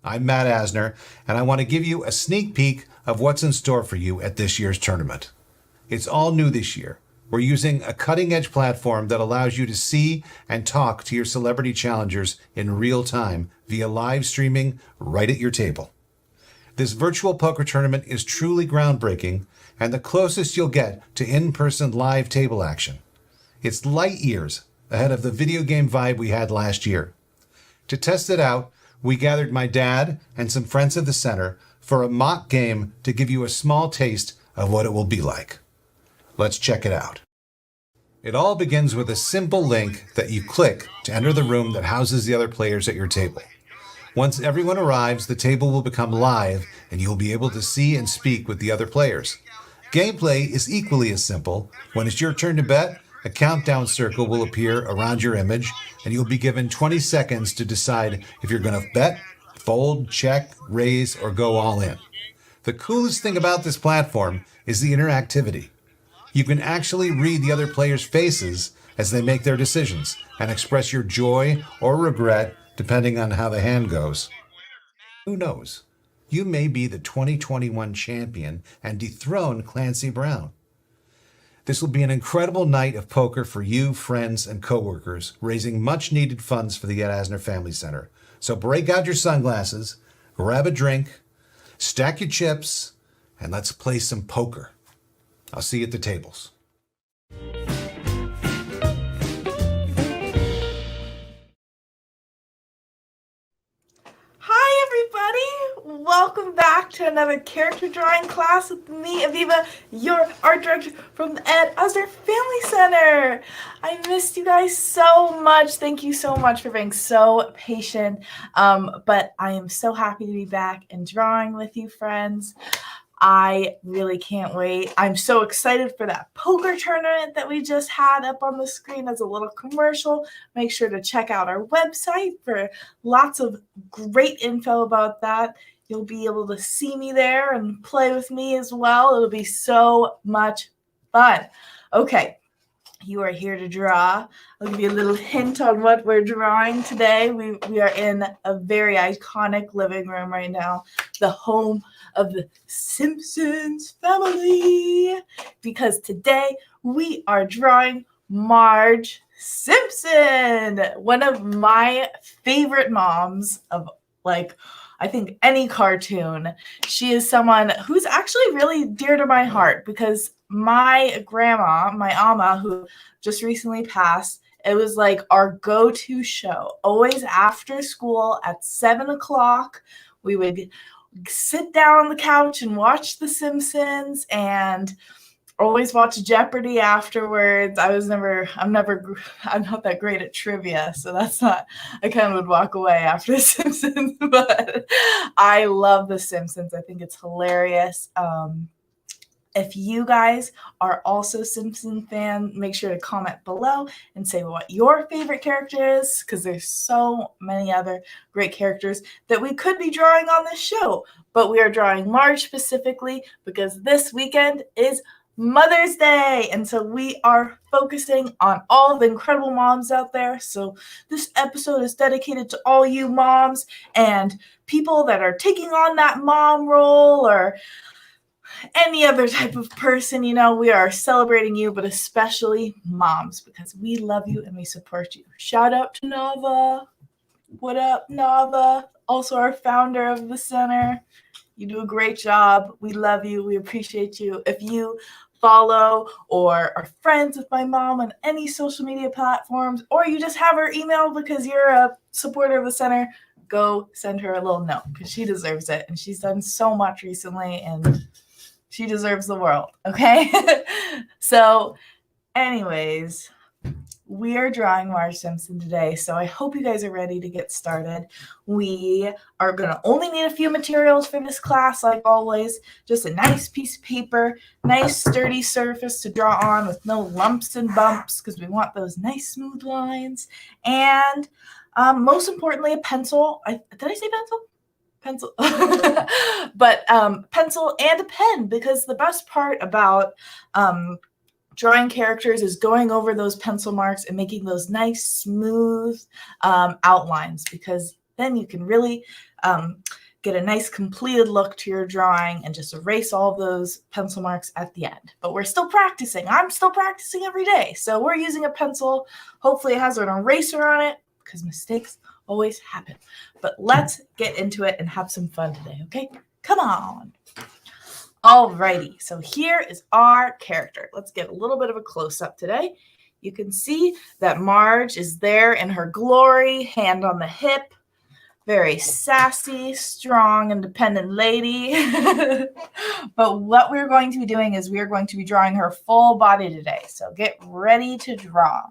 I'm Matt Asner, and I want to give you a sneak peek of what's in store for you at this year's tournament. It's all new this year. We're using a cutting-edge platform that allows you to see and talk to your celebrity challengers in real time via live streaming right at your table. This virtual poker tournament is truly groundbreaking and the closest you'll get to in-person live table action. It's light years ahead of the video game vibe we had last year. To test it out, we gathered my dad and some friends of the center for a mock game to give you a small taste of what it will be like. Let's check it out. It all begins with a simple link that you click to enter the room that houses the other players at your table. Once everyone arrives, the table will become live and you'll be able to see and speak with the other players. Gameplay is equally as simple. When it's your turn to bet, a countdown circle will appear around your image and you'll be given 20 seconds to decide if you're going to bet, fold, check, raise, or go all in. The coolest thing about this platform is the interactivity. You can actually read the other players' faces as they make their decisions and express your joy or regret depending on how the hand goes. Who knows? You may be the 2021 champion and dethrone Clancy Brown. This will be an incredible night of poker for you, friends, and coworkers, raising much-needed funds for the Ed Asner Family Center. So break out your sunglasses, grab a drink, stack your chips, and let's play some poker. I'll see you at the tables. Hi everybody! Welcome back to another character drawing class with me, Avivah, your art director from the Ed Asner Family Center. I missed you guys so much. Thank you so much for being so patient. But I am so happy to be back and drawing with you, friends. I really can't wait. I'm so excited for that poker tournament that we just had up on the screen as a little commercial. Make sure to check out our website for lots of great info about that. You'll be able to see me there and play with me as well. It'll be so much fun. Okay. You are here to draw. I'll give you a little hint on what we're drawing today. We are in a very iconic living room right now, the home of the Simpsons family, because today we are drawing Marge Simpson, one of my favorite moms of I think any cartoon. She is someone who's actually really dear to my heart because my grandma, my Amma, who just recently passed, it was like our go-to show. Always after school at 7 o'clock, we would sit down on the couch and watch The Simpsons and always watch Jeopardy afterwards. I'm not that great at trivia, so I kind of would walk away after The Simpsons, but I love The Simpsons. I think it's hilarious. If you guys are also Simpson fan, make sure to comment below and say what your favorite character is, because there's so many other great characters that we could be drawing on this show. But we are drawing Marge specifically because this weekend is Mother's Day, and so we are focusing on all the incredible moms out there. So this episode is dedicated to all you moms and people that are taking on that mom role or any other type of person. We are celebrating you, but especially moms, because we love you and we support you. Shout out to Nava. What up, Nava? Also our founder of the center. You do a great job. We love you. We appreciate you. If you follow or are friends with my mom on any social media platforms, or you just have her email because you're a supporter of the center, go send her a little note because she deserves it. And she's done so much recently and she deserves the world. Okay. So anyways, we are drawing Marge Simpson today, so I hope you guys are ready to get started. We are going to only need a few materials for this class, like always. Just a nice piece of paper, nice sturdy surface to draw on with no lumps and bumps, because we want those nice smooth lines. And most importantly, a pencil. Did I say pencil? Pencil. But pencil and a pen, because the best part about drawing characters is going over those pencil marks and making those nice smooth outlines, because Then you can really get a nice completed look to your drawing and just erase all those pencil marks at the end. But we're still practicing. I'm still practicing every day. So we're using a pencil. Hopefully it has an eraser on it because mistakes always happen. But let's get into it and have some fun today, okay? Come on. Alrighty, so here is our character. Let's get a little bit of a close-up today. You can see that Marge is there in her glory, hand on the hip, very sassy, strong, independent lady. But what we're going to be doing is we're going to be drawing her full body today. So get ready to draw.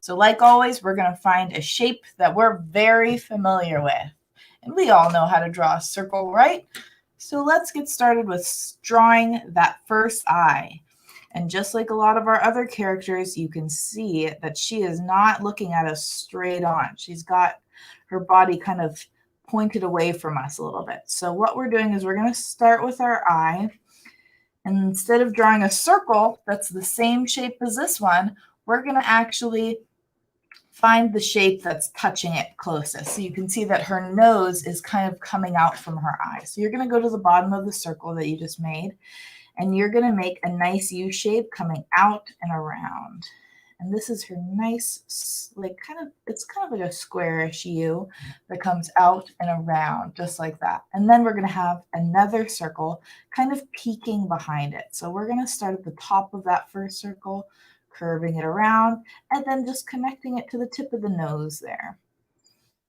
So like always, we're going to find a shape that we're very familiar with. And we all know how to draw a circle, right? So let's get started with drawing that first eye. And just like a lot of our other characters, you can see that she is not looking at us straight on. She's got her body kind of pointed away from us a little bit. So what we're doing is we're going to start with our eye. And instead of drawing a circle that's the same shape as this one, we're going to actually find the shape that's touching it closest. So you can see that her nose is kind of coming out from her eye. So you're going to go to the bottom of the circle that you just made, and you're going to make a nice U shape coming out and around. And this is her nice, it's kind of like a squarish U that comes out and around, just like that. And then we're going to have another circle kind of peeking behind it. So we're going to start at the top of that first circle, curving it around, and then just connecting it to the tip of the nose there.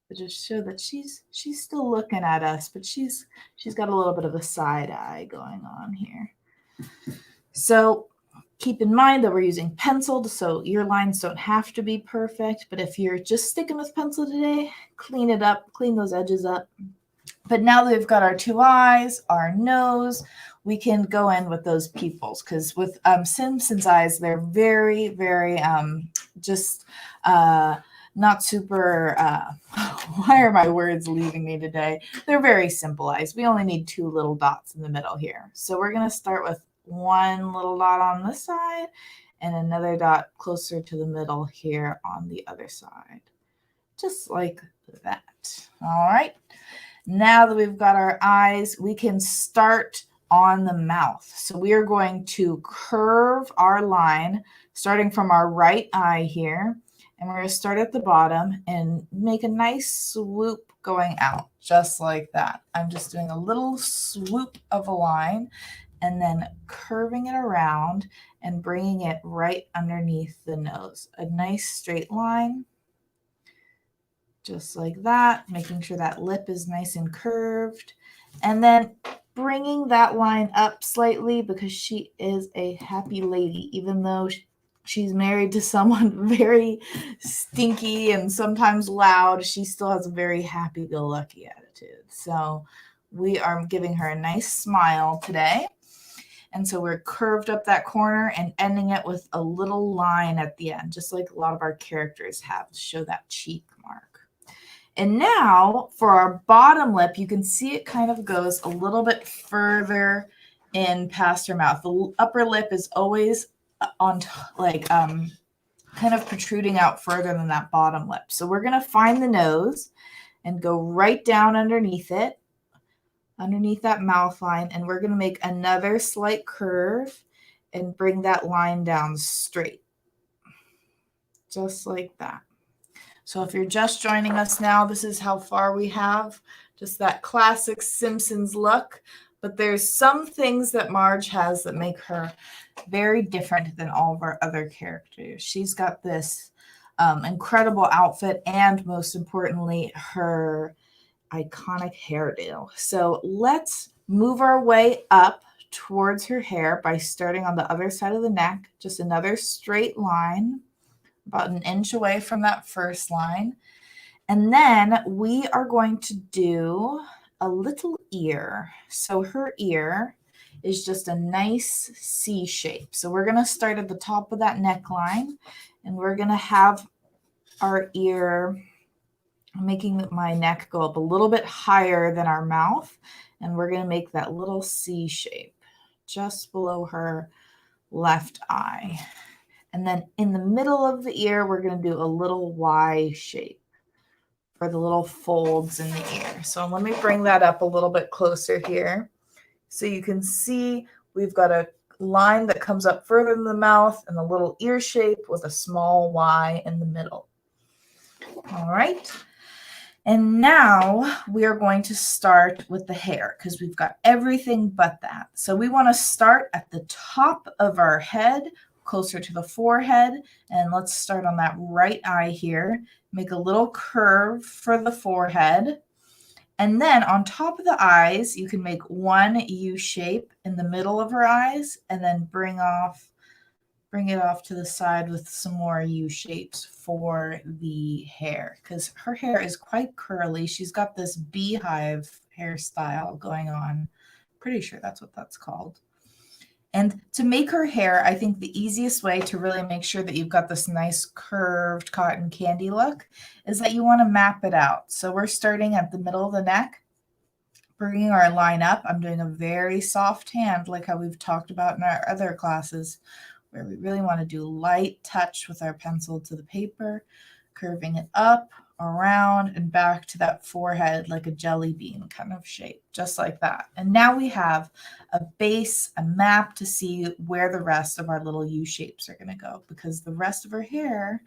To just show that she's still looking at us, but she's got a little bit of a side eye going on here. So keep in mind that we're using pencil, so your lines don't have to be perfect, but if you're just sticking with pencil today, clean it up, clean those edges up. But now that we've got our two eyes, our nose, we can go in with those pupils, because with Simpson's eyes, they're very, very not super, why are my words leaving me today? They're very simple eyes. We only need two little dots in the middle here. So we're going to start with one little dot on this side and another dot closer to the middle here on the other side. Just like that. All right. Now that we've got our eyes, we can start on the mouth. So we are going to curve our line starting from our right eye here. And we're going to start at the bottom and make a nice swoop going out, just like that. I'm just doing a little swoop of a line and then curving it around and bringing it right underneath the nose. A nice straight line, just like that, making sure that lip is nice and curved. And then bringing that line up slightly because she is a happy lady, even though she's married to someone very stinky and sometimes loud, she still has a very happy-go-lucky attitude. So we are giving her a nice smile today. And so we're curved up that corner and ending it with a little line at the end, just like a lot of our characters have to show that cheek mark. And now for our bottom lip, you can see it kind of goes a little bit further in past her mouth. The upper lip is always on kind of protruding out further than that bottom lip. So we're going to find the nose and go right down underneath it, underneath that mouth line, and we're going to make another slight curve and bring that line down straight, just like that. So if you're just joining us now, this is how far we have, just that classic Simpsons look. But there's some things that Marge has that make her very different than all of our other characters. She's got this incredible outfit and, most importantly, her iconic hairdo. So let's move our way up towards her hair by starting on the other side of the neck, just another straight line, about an inch away from that first line. And then we are going to do a little ear. So her ear is just a nice C shape. So we're going to start at the top of that neckline, and we're going to have our ear, making my neck go up a little bit higher than our mouth, and we're going to make that little C shape just below her left eye. And then in the middle of the ear, we're going to do a little Y shape for for the little folds in the ear. So let me bring that up a little bit closer here. So you can see we've got a line that comes up further in the mouth and a little ear shape with a small Y in the middle. All right. And now we are going to start with the hair because we've got everything but that. So we want to start at the top of our head, closer to the forehead. And let's start on that right eye here. Make a little curve for the forehead. And then on top of the eyes, you can make one U shape in the middle of her eyes and then bring it off to the side with some more U shapes for the hair because her hair is quite curly. She's got this beehive hairstyle going on. Pretty sure that's what that's called. And to make her hair, I think the easiest way to really make sure that you've got this nice curved cotton candy look is that you want to map it out. So we're starting at the middle of the neck, bringing our line up. I'm doing a very soft hand like how we've talked about in our other classes, where we really want to do light touch with our pencil to the paper, curving it up, around, and back to that forehead like a jelly bean kind of shape, just like that. And now we have a base, a map to see where the rest of our little U shapes are going to go because the rest of her hair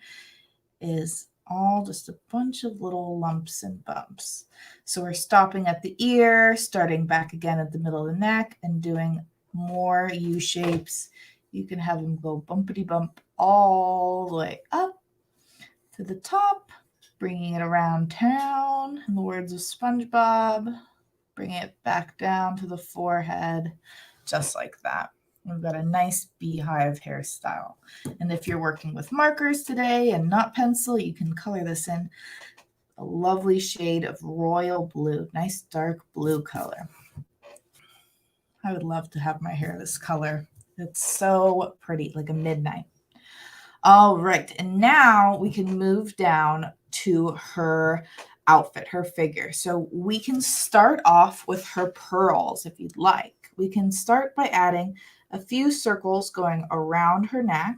is all just a bunch of little lumps and bumps. So we're stopping at the ear, starting back again at the middle of the neck and doing more U shapes. You can have them go bumpity bump all the way up to the top, bringing it around town, in the words of SpongeBob, bring it back down to the forehead, just like that. We've got a nice beehive hairstyle. And if you're working with markers today and not pencil, you can color this in a lovely shade of royal blue, nice dark blue color. I would love to have my hair this color. It's so pretty, like a midnight. All right, and now we can move down to her outfit, her figure. So we can start off with her pearls if you'd like. We can start by adding a few circles going around her neck.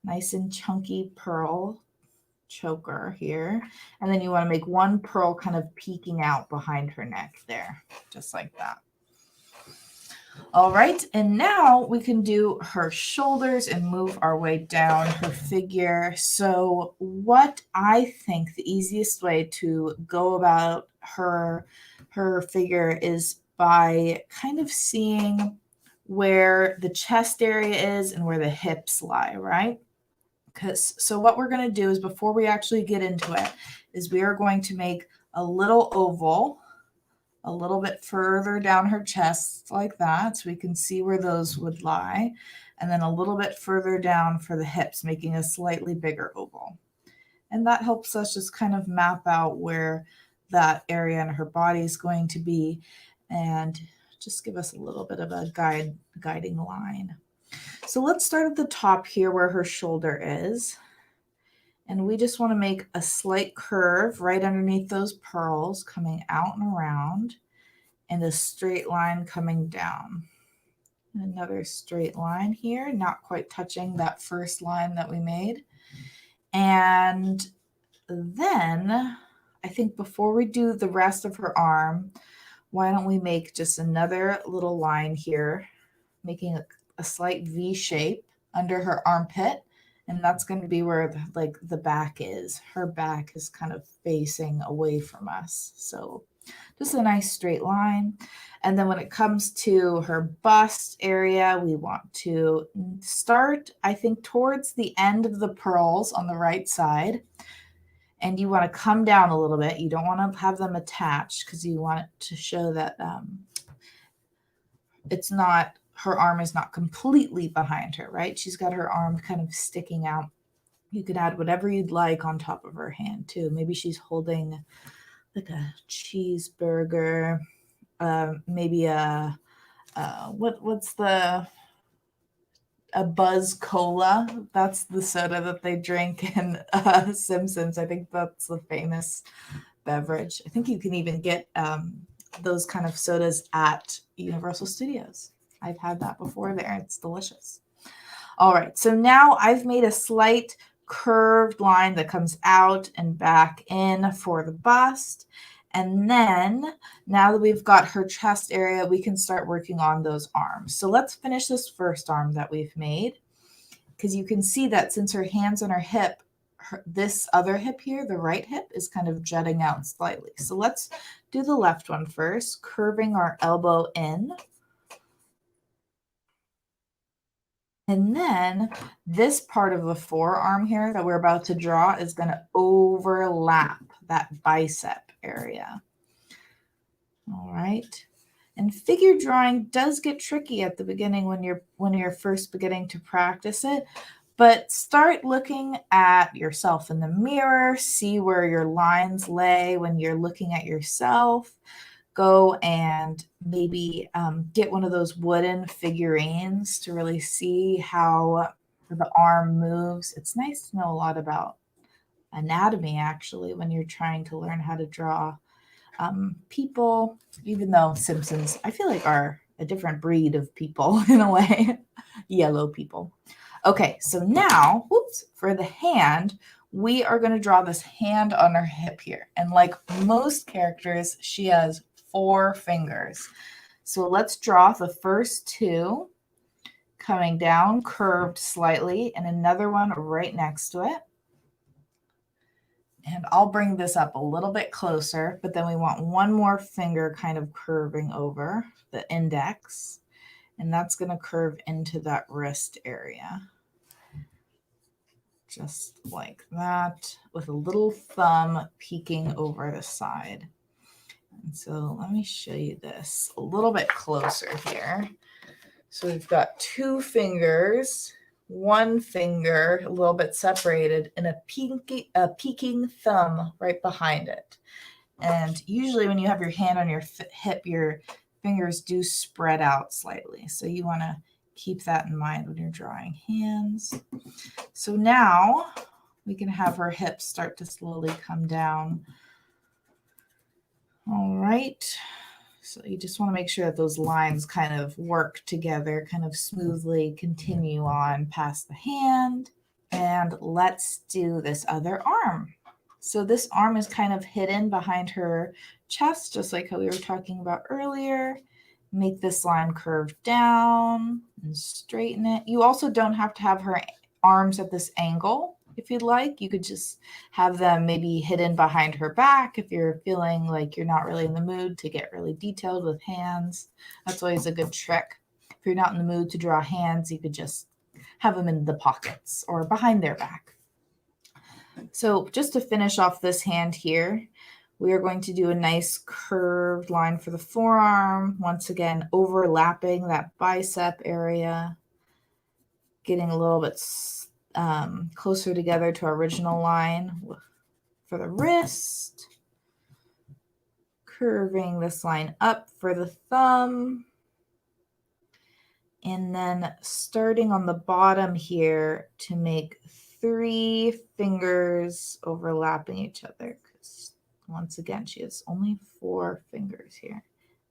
Nice and chunky pearl choker here. And then you want to make one pearl kind of peeking out behind her neck there, just like that. All right, and now we can do her shoulders and move our way down her figure. So what I think the easiest way to go about her figure is by kind of seeing where the chest area is and where the hips lie, right? So what we're going to do is before we actually get into it is we are going to make a little oval a little bit further down her chest like that, so we can see where those would lie, and then a little bit further down for the hips, making a slightly bigger oval. And that helps us just kind of map out where that area in her body is going to be and just give us a little bit of a guiding line. So let's start at the top here where her shoulder is. And we just want to make a slight curve right underneath those pearls coming out and around and a straight line coming down. Another straight line here, not quite touching that first line that we made. And then I think before we do the rest of her arm, why don't we make just another little line here, making a slight V shape under her armpit. And that's going to be where the back is. Her back is kind of facing away from us. So just a nice straight line. And then when it comes to her bust area, we want to start, I think, towards the end of the pearls on the right side. And you want to come down a little bit. You don't want to have them attached because you want it to show that it's not, her arm is not completely behind her, right? She's got her arm kind of sticking out. You could add whatever you'd like on top of her hand too. Maybe she's holding like a cheeseburger, maybe a Buzz Cola. That's the soda that they drink in Simpsons. I think that's the famous beverage. I think you can even get those kind of sodas at Universal Studios. I've had that before there. It's delicious. All right, so now I've made a slight curved line that comes out and back in for the bust. And then now that we've got her chest area, we can start working on those arms. So let's finish this first arm that we've made, because you can see that since her hand's on her hip, this other hip here, the right hip, is kind of jutting out slightly. So let's do the left one first, curving our elbow in. And then this part of the forearm here that we're about to draw is going to overlap that bicep area. All right. And figure drawing does get tricky at the beginning when you're first beginning to practice it. But start looking at yourself in the mirror, see where your lines lay when you're looking at yourself. Go and maybe get one of those wooden figurines to really see how the arm moves. It's nice to know a lot about anatomy, actually, when you're trying to learn how to draw people, even though Simpsons, I feel like, are a different breed of people in a way, yellow people. Okay, so now, for the hand, we are going to draw this hand on her hip here. And like most characters, she has 4 fingers. So let's draw the first 2 coming down, curved slightly, and another one right next to it. And I'll bring this up a little bit closer, but then we want one more finger kind of curving over the index. And that's going to curve into that wrist area. Just like that, with a little thumb peeking over the side. And so let me show you this a little bit closer here. So we've got 2 fingers, 1 finger a little bit separated, and a peeking thumb right behind it. And usually when you have your hand on your hip, your fingers do spread out slightly. So you want to keep that in mind when you're drawing hands. So now we can have her hips start to slowly come down. All right. So you just want to make sure that those lines kind of work together, kind of smoothly continue on past the hand. And let's do this other arm. So this arm is kind of hidden behind her chest, just like how we were talking about earlier. Make this line curve down and straighten it. You also don't have to have her arms at this angle. If you'd like, you could just have them maybe hidden behind her back if you're feeling like you're not really in the mood to get really detailed with hands. That's always a good trick. If you're not in the mood to draw hands, you could just have them in the pockets or behind their back. So just to finish off this hand here, we are going to do a nice curved line for the forearm. Once again, overlapping that bicep area, getting a little bit closer together to our original line for the wrist, curving this line up for the thumb, and then starting on the bottom here to make 3 fingers overlapping each other, because once again she has only 4 fingers here,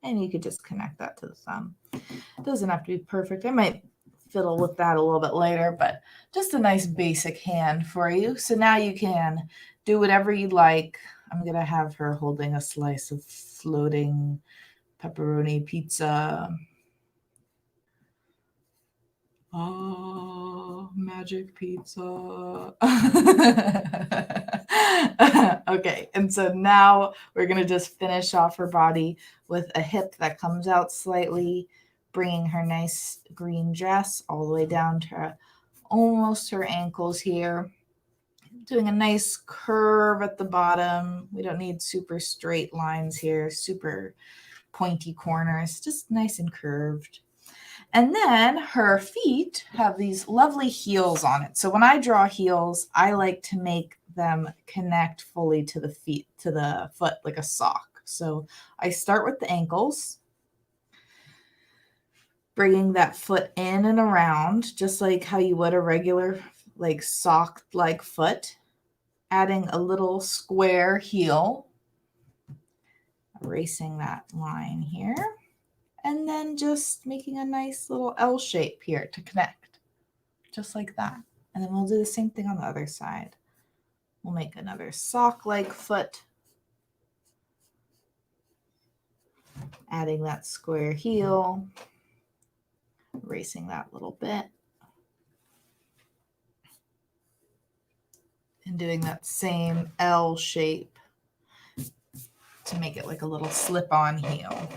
and you could just connect that to the thumb. It doesn't have to be perfect. I might fiddle with that a little bit later, but just a nice basic hand for you. So now you can do whatever you like. I'm gonna have her holding a slice of floating pepperoni pizza. Oh, magic pizza. Okay, and so now we're gonna just finish off her body with a hip that comes out slightly, bringing her nice green dress all the way down to almost her ankles here. Doing a nice curve at the bottom. We don't need super straight lines here, super pointy corners, just nice and curved. And then her feet have these lovely heels on it. So when I draw heels, I like to make them connect fully to the feet, to the foot, like a sock. So I start with the ankles, bringing that foot in and around, just like how you would a regular like sock-like foot, adding a little square heel, erasing that line here, and then just making a nice little L shape here to connect, just like that. And then we'll do the same thing on the other side. We'll make another sock-like foot, adding that square heel, erasing that little bit, and doing that same L shape to make it like a little slip-on heel.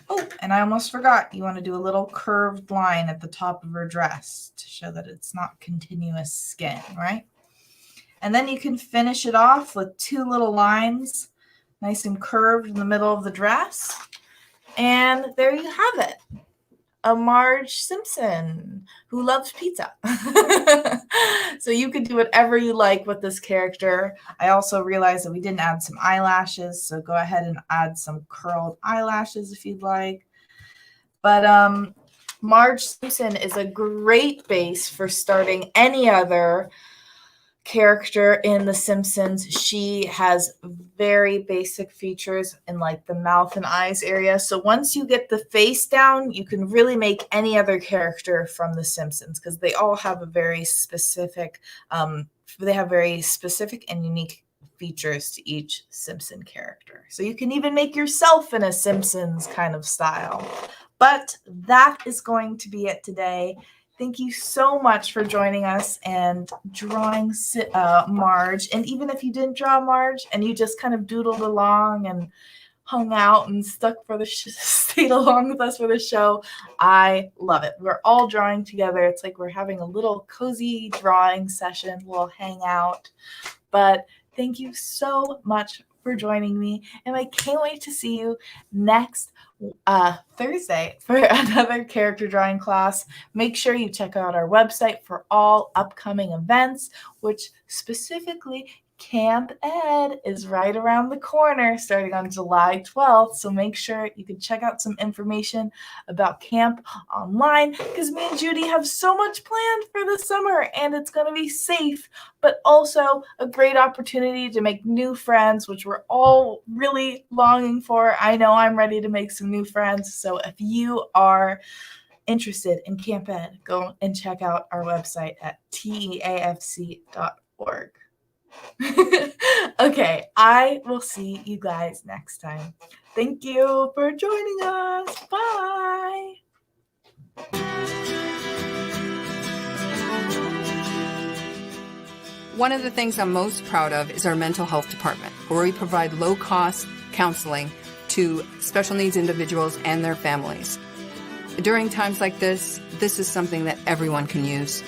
Oh, and I almost forgot, you want to do a little curved line at the top of her dress to show that it's not continuous skin, right? And then you can finish it off with 2 little lines, nice and curved in the middle of the dress. And there you have it. A Marge Simpson who loves pizza. So you could do whatever you like with this character. I also realized that we didn't add some eyelashes, so go ahead and add some curled eyelashes if you'd like. But Marge Simpson is a great base for starting any other character in The Simpsons. She has very basic features in like the mouth and eyes area. So once you get the face down, you can really make any other character from The Simpsons because they all have a very specific, they have very specific and unique features to each Simpson character. So you can even make yourself in a Simpsons kind of style. But that is going to be it today. Thank you so much for joining us and drawing Marge. And even if you didn't draw Marge and you just kind of doodled along and hung out and stuck for the stayed along with us for the show, I love it. We're all drawing together. It's like we're having a little cozy drawing session. We'll hang out. But thank you so much for joining me. And I can't wait to see you next Thursday for another character drawing class. Make sure you check out our website for all upcoming events, which specifically Camp Ed is right around the corner starting on July 12th. So make sure you can check out some information about camp online because me and Judy have so much planned for the summer and it's going to be safe, but also a great opportunity to make new friends, which we're all really longing for. I know I'm ready to make some new friends. So if you are interested in Camp Ed, go and check out our website at teafc.org. Okay, I will see you guys next time. Thank you for joining us. Bye. One of the things I'm most proud of is our mental health department, where we provide low-cost counseling to special needs individuals and their families. During times like this is something that everyone can use.